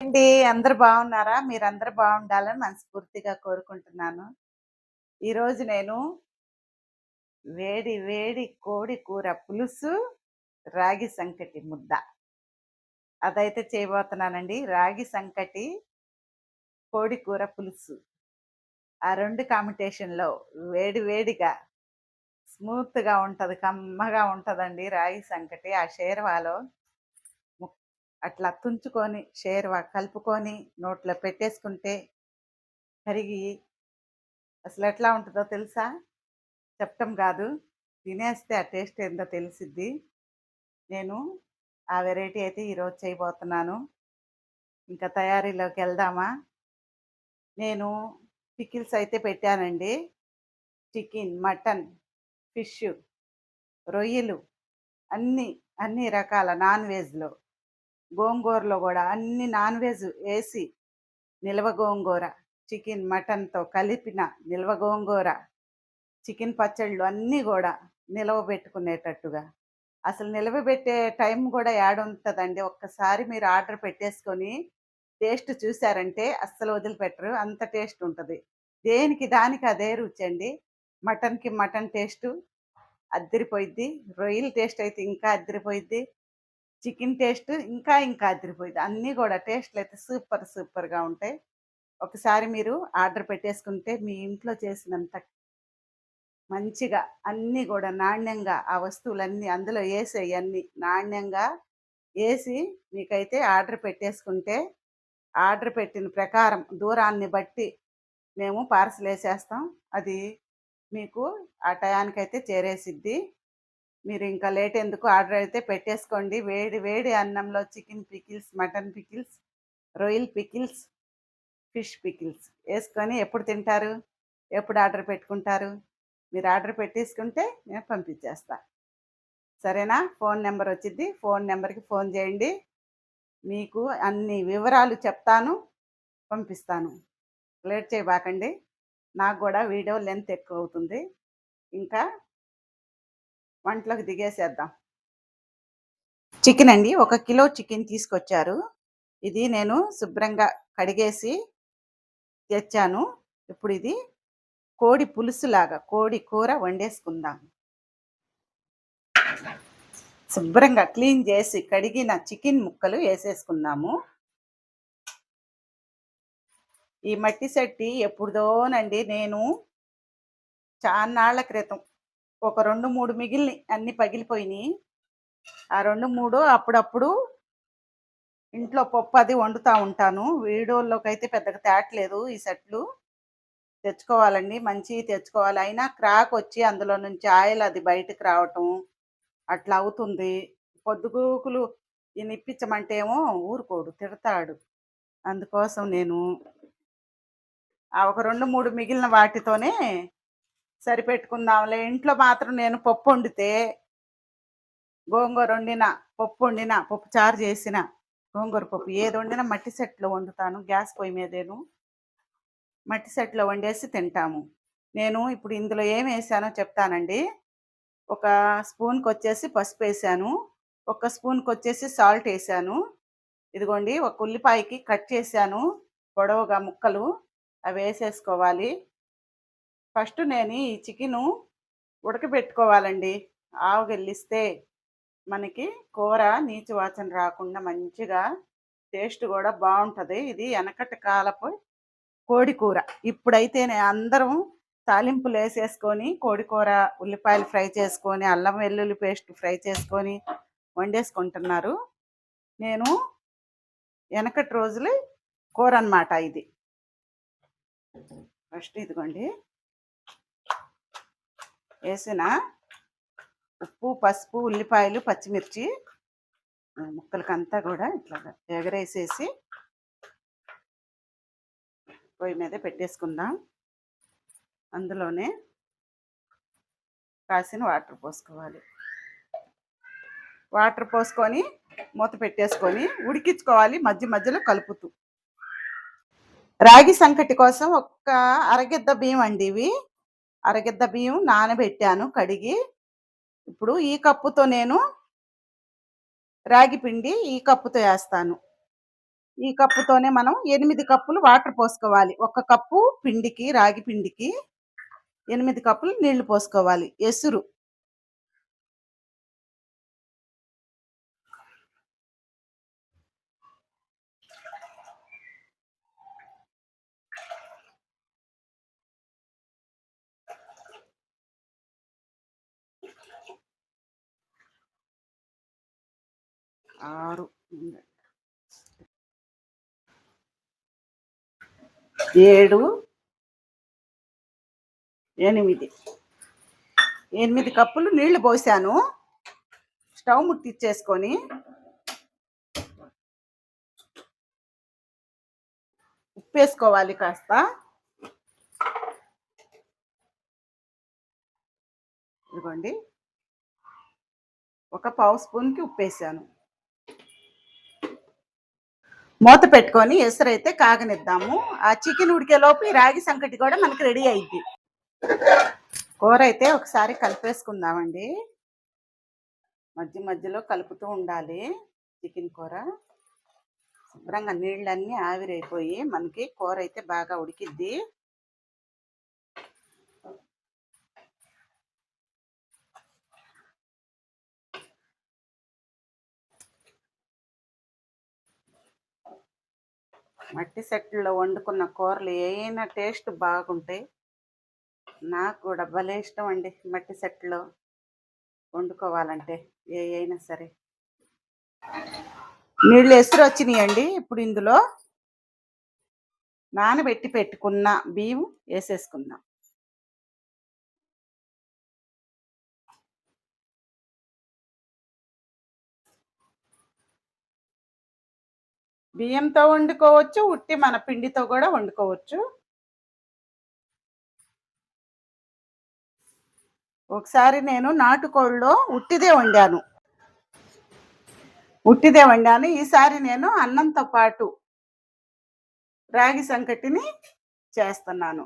అండి. అందరూ బాగున్నారా? మీరందరూ బాగుండాలని మనస్ఫూర్తిగా కోరుకుంటున్నాను. ఈరోజు నేను వేడి వేడి కోడి కూర పులుసు, రాగి సంకటి ముద్ద అదైతే చేయబోతున్నానండి. రాగి సంకటి, కోడి కూర పులుసు. ఆ 2 కాంబినేషన్‌లో వేడి వేడిగా స్మూత్‌గా ఉంటది. కమ్మగా ఉంటదండి రాగి సంకటి. ఆ షేర్వాలో ముక్ అట్లా తుంచుకొని షేర్వా కలుపుకొని నోట్లో పెట్టేసుకుంటే కరిగి అసలెట్లా ఉంటదో తెలుసా? చెప్పటం గాదు. తినేస్తే ఆ టేస్ట్ ఏందో తెలిసిద్ది. నేను ఆ వెరైటీ అయితే ఈరోజు చేయబోతున్నాను. ఇంకా తయారీలోకెళ్దామా? నేను పికిల్స్ అయితే పెట్టానండి. చికెన్, మటన్, ఫిష్, రొయ్యలు అన్నీ, అన్ని రకాల నాన్ వెజ్‌లో. గోంగూరలో గూడా అన్ని నాన్ వెజ్ ఏసి నిల్వ గోంగూర, చికెన్, మటన్‌తో కలిపిన నిల్వ గోంగూర, చికెన్ పచ్చళ్ళు అన్నీ గూడా నిలవబెట్టుకునేటట్టుగా. అసలు నిలవబెట్టే టైం గూడా యాడుంటదండి. ఒక్కసారి మీరు ఆర్డర్ పెట్టేసుకొని, టేస్ట్ చూసారంటే అస్సలు వదిలిపెట్టరు. అంత టేస్ట్ ఉంటది. దేనికి దానికి అదే రుచండి. మటన్‌కి మటన్ టేస్టు అద్దిరిపోయిద్ది. రొయ్యల టేస్ట్ అయితే ఇంకా అద్దిరిపోయిద్ది. చికెన్ టేస్ట్ ఇంకా ఇంకా అద్దిరిపోయిద్ది. అన్నీ గూడా టేస్ట్‌లయితే సూపర్ సూపర్‌గా ఉంటాయి. ఒకసారి మీరు ఆర్డర్ పెట్టేసుకుంటే మీ ఇంట్లో చేసినంత మంచిగా అన్నీ గూడా నాణ్యంగా ఆ వస్తువులన్నీ అందులో యేసేయన్నీ నాణ్యంగా యేసి మీకైతే ఆర్డర్ పెట్టేసుకుంటే, ఆర్డర్ పెట్టిన ప్రకారం దూరాన్ని బట్టి మేము పార్సెలేసేస్తాం. అది మీకు ఆ టయానికైతే చేరేసిద్ది. మీరింకా లేటెందుకు ఆర్డర్ అయితే పెట్టేసుకోండి. వేడి వేడి అన్నంలో చికెన్ పికిల్స్, మటన్ పికిల్స్, రొయ్యల పికిల్స్, ఫిష్ పికిల్స్ యేసుకొని ఎప్పుడు తింటారు? ఎప్పుడు ఆర్డర్ పెట్టుకుంటారు? మీరు ఆర్డర్ పెట్టేసుకుంటే నేను పంపించేస్తా. సరేనా? ఫోన్ నంబర్ వచ్చిద్ది. ఫోన్ నంబర్‌కి ఫోన్ చేయండి. మీకు అన్ని వివరాలు చెప్తాను, పంపిస్తాను. లేట్ చేయబాకండి. నాకు గూడా వీడియో లెంత్ ఎక్కువవుతుంది. ఇంకా వంటలోకి దిగేసేద్దాం. చికెన్ అండి. 1 కిలో చికెన్ తీసుకొచ్చారు. ఇది నేను శుభ్రంగా కడిగేసి తెచ్చాను. ఇప్పుడు ఇది కోడి పులుసులాగా కోడి కూర వండేసుకుందాం. శుభ్రంగా క్లీన్ చేసి కడిగిన చికెన్ ముక్కలు యేసేసుకుందాము. ఈ మట్టి సట్టి ఎప్పుడుదోనండి నేను చాన్నాళ్ళ క్రితం ఒక 2, 3 మిగిలినయి అన్నీ పగిలిపోయినియి. ఆ 2, 3 అప్పుడప్పుడు ఇంట్లో పప్పు అది వండుతా ఉంటాను. వీడియోల్లోకైతే పెద్దగా తేట్లేదు ఈ సెట్లు. తెచ్చుకోవాలండి. మంచియి తెచ్చుకోవాలి. అయినా క్రాకొచ్చి అందులో నుంచి ఆయిల్ అది బయటకి రావటం అట్లా అవుతుంది. పొద్దుగూకులు ఈయనిప్పించమంటే ఏమో ఊరుకోడు, తిడతాడు. అందుకోసం నేను ఆ ఒక 2, 3 మిగిలిన వాటితోనే సరిపెట్టుకుందాంలే. ఇంట్లో మాత్రం నేను పప్పొండితే గోంగూరొండినా, పప్పొండినా, పప్పు చారు చేసినా, గోంగూర పప్పు ఏదొండినా మట్టి సెట్లో వండుతాను. గ్యాస్ పొయ్యి మీదేను. మట్టి సెట్లో వండేసి తింటాము. నేను ఇప్పుడు ఇందులో ఏమేసానో చెప్తానండి. ఒక స్పూన్‌కొచ్చేసి పసుపేసాను. ఒక స్పూన్‌కొచ్చేసి సాల్టేసాను. ఇదిగోండి ఒక ఉల్లిపాయకి కట్ చేశాను పొడవుగా ముక్కలు. అవేసేసుకోవాలి. ఫస్ట్ నేను ఈ చికెను ఉడకబెట్టుకోవాలండి. ఆవగిల్లిస్తే మనకి కూర నీచు వాసన రాకుండా మంచిగా టేస్ట్ గూడా బావుంటది. ఇది ఎనకటి కాలపు కోడి కూర. ఇప్పుడైతేనే అందరం తాలింపులేసేసుకొని కోడికూర, ఉల్లిపాయలు ఫ్రై చేసుకొని, అల్లం వెల్లుల్లి పేస్ట్ ఫ్రై చేసుకొని వండేసుకుంటున్నారు. నేను ఎనకటి రోజులి కూరనమాట ఇది. ఫస్ట్ ఇదిగోండి ఏసిన ఉప్పు, పసుపు, ఉల్లిపాయలు, పచ్చిమిర్చి ముక్కలకంతా గూడా ఇట్లాగా ఎగరేసేసి పొయ్యి మీద పెట్టేసుకుందాం. అందులోనే కాసిన వాటర్ పోసుకోవాలి. వాటర్ పోసుకొని మూత పెట్టేసుకొని ఉడికించుకోవాలి మధ్య మధ్యలో కలుపుతూ. రాగి సంకటి కోసం ఒక్క అరగిద్ద బియ్యం అండి ఇవి. అరగిద్ద బియ్యం నానబెట్టాను కడిగి. ఇప్పుడు ఈ కప్పుతో నేను రాగి పిండి ఈ కప్పుతో ఏస్తాను. ఈ కప్పుతోనే మనం 8 కప్పులు వాటర్ పోసుకోవాలి. ఒక కప్పు పిండికి, రాగి పిండికి 8 కప్పులు నీళ్లు పోసుకోవాలి. ఎసురు 6, 7, 8. 8 కప్పులు నీళ్లు పోసాను. స్టవ్ ముట్టించేసుకొని ఉప్పేసుకోవాలి కాస్త. ఇదిగోండి, ఒక పావు స్పూన్కి ఉప్పేసాను. మూత పెట్టుకొని ఎసరైతే కాగనిద్దాము. ఆ చికెన్ ఉడికేలోపు ఈ రాగి సంకటి కూడా మనకి రెడీ అయింది. కూర అయితే ఒకసారి కలిపేసుకుందామండి. మధ్య మధ్యలో కలుపుతూ ఉండాలి. చికెన్ కూర శుభ్రంగా నీళ్ళన్నీ ఆవిరైపోయి మనకి కూర అయితే బాగా ఉడికిద్ది. మట్టి సెట్లో వండుకున్న కూరలు ఏమైనా టేస్ట్ బాగుంటాయి. నాకు కూడా భలే ఇష్టం అండి మట్టి సెట్లో వండుకోవాలంటే అయినా సరే. నీళ్ళు ఎసురు వచ్చినాయండి. ఇప్పుడు ఇందులో నానబెట్టి పెట్టుకున్న బియ్యం వేసేసుకుందాం. బియ్యంతో వండుకోవచ్చు, ఉట్టి మన పిండితో కూడా వండుకోవచ్చు. ఒకసారి నేను నాటుకోళ్ళలో ఉట్టిదే వండాను. ఈసారి నేను అన్నంతో పాటు రాగి సంకటిని చేస్తున్నాను.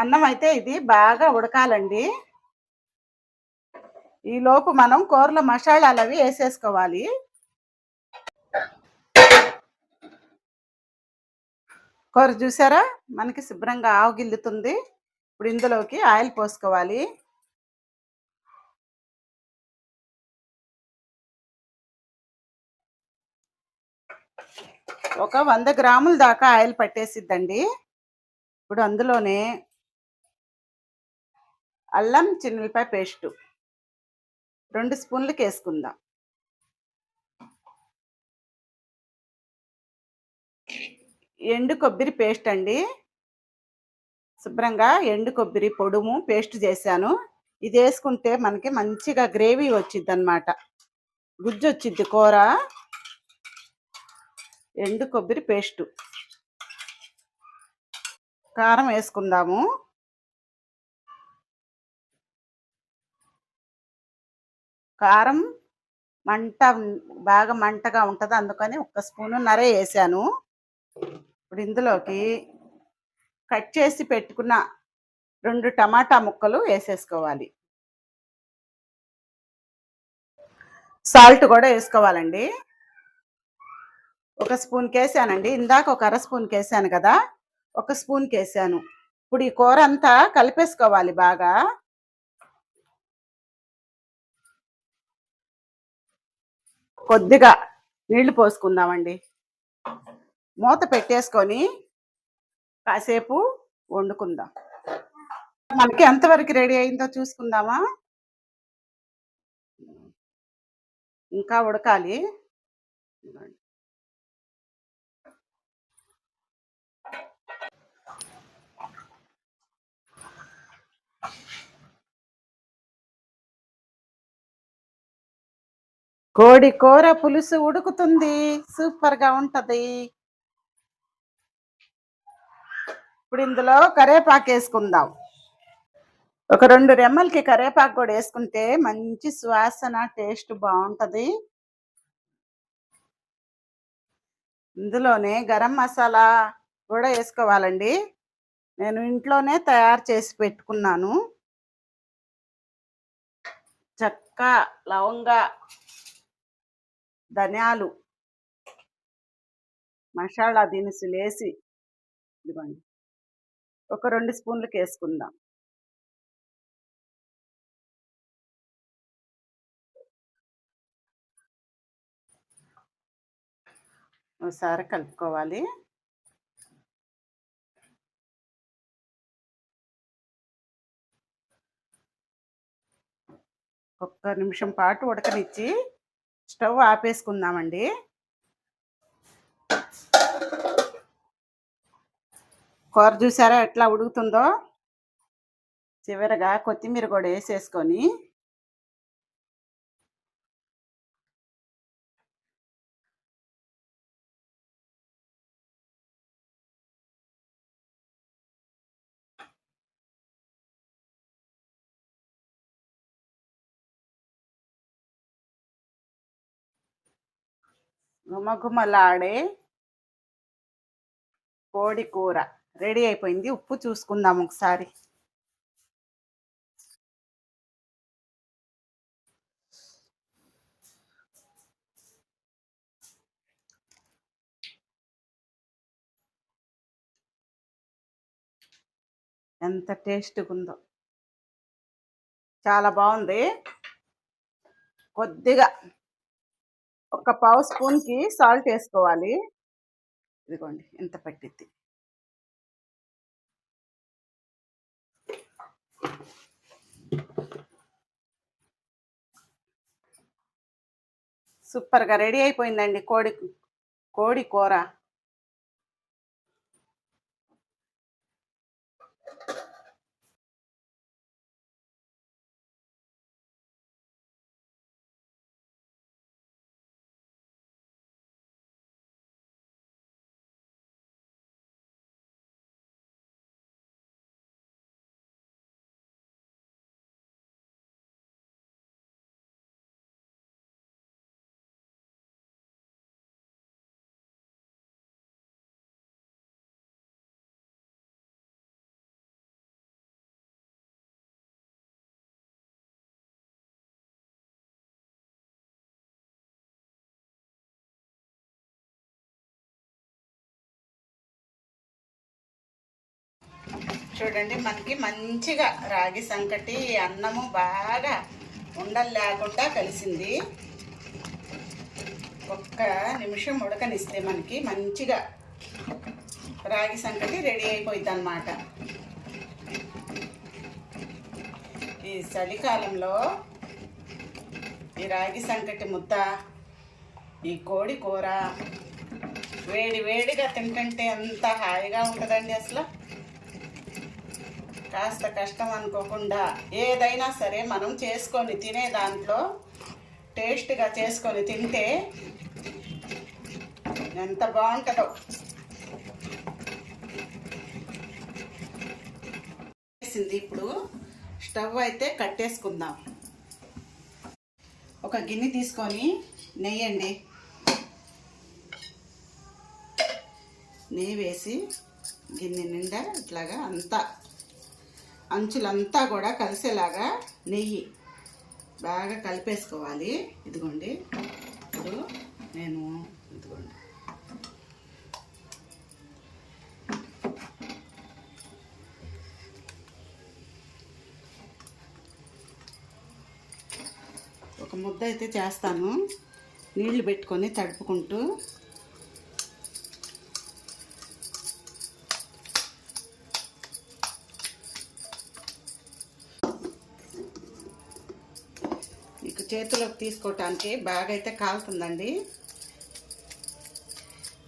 అన్నం అయితే ఇది బాగా ఉడకాలండి. ఈలోపు మనం కూరలో మసాలాలు అవి వేసేసుకోవాలి. కూర చూసారా మనకి శుభ్రంగా ఆవుగిల్లుతుంది. ఇప్పుడు ఇందులోకి ఆయిల్ పోసుకోవాలి. ఒక 100 గ్రాముల దాకా ఆయిల్ పట్టేసిద్దండి. ఇప్పుడు అందులోనే అల్లం చిన్నులపాయ పేస్టు 2 స్పూన్లకి వేసుకుందాం. ఎండు కొబ్బరి పేస్ట్ అండి. శుభ్రంగా ఎండు కొబ్బరి పొడుము పేస్ట్ చేశాను. ఇది వేసుకుంటే మనకి మంచిగా గ్రేవీ వచ్చిద్ది అన్నమాట, గుజ్జు వచ్చిద్ది కూర. ఎండు కొబ్బరి పేస్టు, కారం వేసుకుందాము. కారం బాగా మంటగా ఉంటుంది, అందుకని 1 స్పూనున్నర వేసాను. ఇప్పుడు ఇందులోకి కట్ చేసి పెట్టుకున్న 2 టమాటా ముక్కలు వేసేసుకోవాలి. సాల్ట్ కూడా వేసుకోవాలండి. 1 స్పూన్కి వేసానండి. ఇందాక ఒక 1/2 స్పూన్కి వేసాను కదా, 1 స్పూన్కి వేసాను. ఇప్పుడు ఈ కూర అంతా కలిపేసుకోవాలి బాగా. కొద్దిగా నీళ్లు పోసుకుందామండి. మూత పెట్టేసుకొని కాసేపు వండుకుందాం. మనకి ఎంతవరకు రెడీ అయిందో చూసుకుందామా. ఇంకా ఉడకాలి. కోడి కూర పులుసు ఉడుకుతుంది, సూపర్గా ఉంటది. ఇప్పుడు ఇందులో కరివేపాకు వేసుకుందాం. ఒక 2 రెమ్మలకి కరివేపాకు కూడా వేసుకుంటే మంచి సువాసన, టేస్ట్ బాగుంటది. ఇందులోనే గరం మసాలా కూడా వేసుకోవాలండి. నేను ఇంట్లోనే తయారు చేసి పెట్టుకున్నాను. చెక్క, లవంగ, ధనియాలు మసాలా దినుసులు వేసి ఇదిగోండి ఒక 2 స్పూన్లకి వేసుకుందాం. ఒకసారి కలుపుకోవాలి. ఒక్క నిమిషం పాటు ఉడకనిచ్చి స్టవ్ ఆపేసుకుందామండి. కూర చూసారా ఎట్లా ఉడుకుతుందో. చివరగా కొత్తిమీర కూడా వేసేసుకొని గుమగుమలాడే కోడి కూర రెడీ అయిపోయింది. ఉప్పు చూసుకుందాం ఒకసారి. ఎంత టేస్ట్గా ఉందో, చాలా బాగుంది. కొద్దిగా ఒక పావు స్పూన్కి సాల్ట్ వేసుకోవాలి. ఇదిగోండి ఎంత పట్టిద్ది. సూపర్గా రెడీ అయిపోయిందండి కోడి కూర. చూడండి మనకి మంచిగా రాగి సంకటి అన్నము బాగా ఉండలు లేకుండా కలిసింది. ఒక్క నిమిషం ఉడకనిస్తే మనకి మంచిగా రాగి సంకటి రెడీ అయిపోయింది అన్నమాట. ఈ చలికాలంలో ఈ రాగి సంకటి ముద్ద, ఈ కోడి కూర వేడి వేడిగా తింటుంటే ఎంత హాయిగా ఉంటుందండి. అసలు కాస్త కష్టం అనుకోకుండా ఏదైనా సరే మనం చేసుకొని తినే దాంట్లో టేస్ట్గా చేసుకొని తింటే ఎంత బాగుంటుందో. ఇప్పుడు స్టవ్ అయితే కట్టేసుకుందాం. ఒక గిన్నె తీసుకొని నెయ్యి వేసి గిన్నె నిండా ఇట్లాగా అంతా అంచులంతా కూడా కలిసేలాగా నెయ్యి బాగా కలిపేసుకోవాలి. ఇదిగోండి ఇప్పుడు నేను ఇదిగోండి ఒక ముద్ద అయితే చేస్తాను. నీళ్లు పెట్టుకొని తడుపుకుంటూ చేతిలోకి తీసుకోవటానికి బాగా అయితే కాలుతుందండి.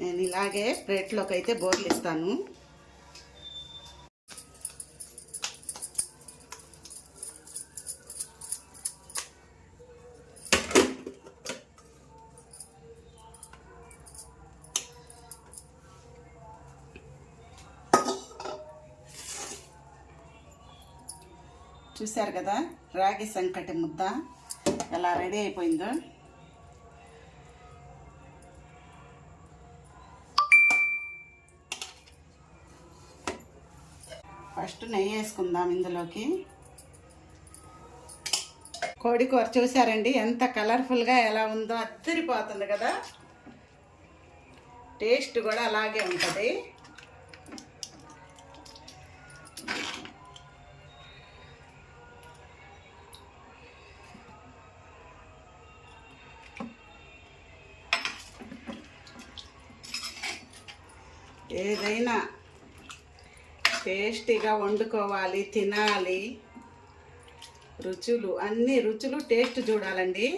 నేను ఇలాగే ప్లేట్లోకి అయితే బోర్లు ఇస్తాను. చూశారు కదా రాగి సంకటి ముద్ద ఎలా రెడీ అయిపోయిందో. ఫస్ట్ నెయ్యి వేసుకుందాం ఇందులోకి. కోడి కూర చూసారండి ఎంత కలర్ఫుల్గా ఎలా ఉందో, అద్దరిపోతుంది కదా. టేస్ట్ కూడా అలాగే ఉంటుంది. ఏదైనా టేస్టీగా వండుకోవాలి, తినాలి, రుచులు అన్ని రుచులు టేస్ట్ చూడాలండి.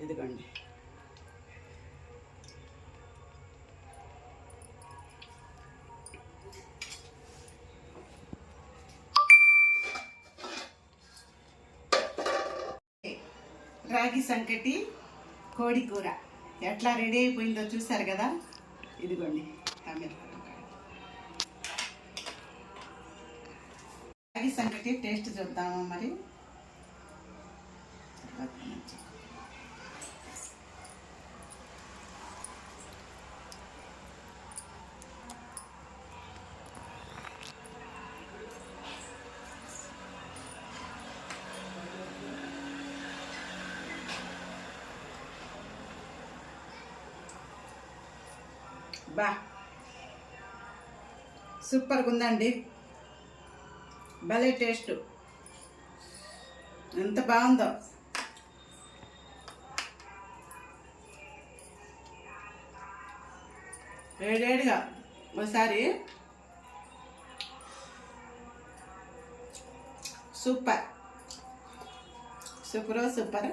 ఇదిగోండి, రాగి సంకటి కోడి కూర ఎట్లా రెడీ అయిపోయిందో చూసారు కదా. ఇదిగోండి రాగి సంకటి టేస్ట్ చూద్దామా మరి. బా సూపర్గా ఉందండి, భలే టేస్ట్, ఎంత బాగుందో. వేడివేడిగా ఒకసారి సూపర్ సూపర్ సూపర్.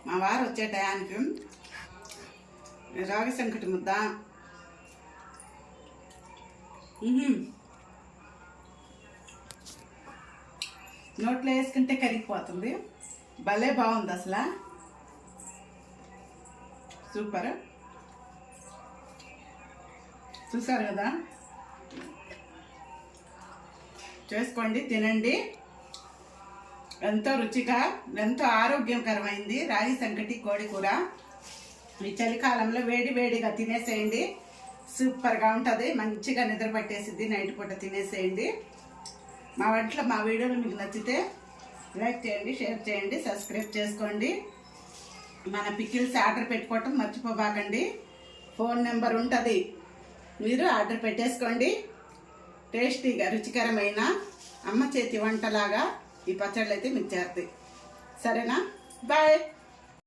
మా వారు వచ్చే టయానికి రాగి సంకటి ముద్ద నోట్లో వేసుకుంటే కరిగిపోతుంది. భలే బాగుంది అసలు, సూపర్. చూసారు కదా, చేసుకోండి, తినండి. ఎంతో రుచిగా ఎంతో ఆరోగ్యకరమైంది రాగి సంకటి కోడి కూర. ఈ చలికాలంలో వేడి వేడిగా తినేసేయండి, సూపర్గా ఉంటుంది. మంచిగా నిద్ర పట్టేసిద్ది, నైట్ పూట తినేసేయండి. మా వంటలో మా వీడియోలు మీకు నచ్చితే లైక్ చేయండి, షేర్ చేయండి, సబ్స్క్రైబ్ చేసుకోండి. మన పికిల్స్ ఆర్డర్ పెట్టుకోవటం మర్చిపోబాకండి. ఫోన్ నెంబర్ ఉంటుంది, మీరు ఆర్డర్ పెట్టేసుకోండి. టేస్టీగా రుచికరమైన అమ్మ చేతి వంటలాగా ఈ పచ్చళ్ళు అయితే మీకు చేరుతాయి. సరేనా? బాయ్.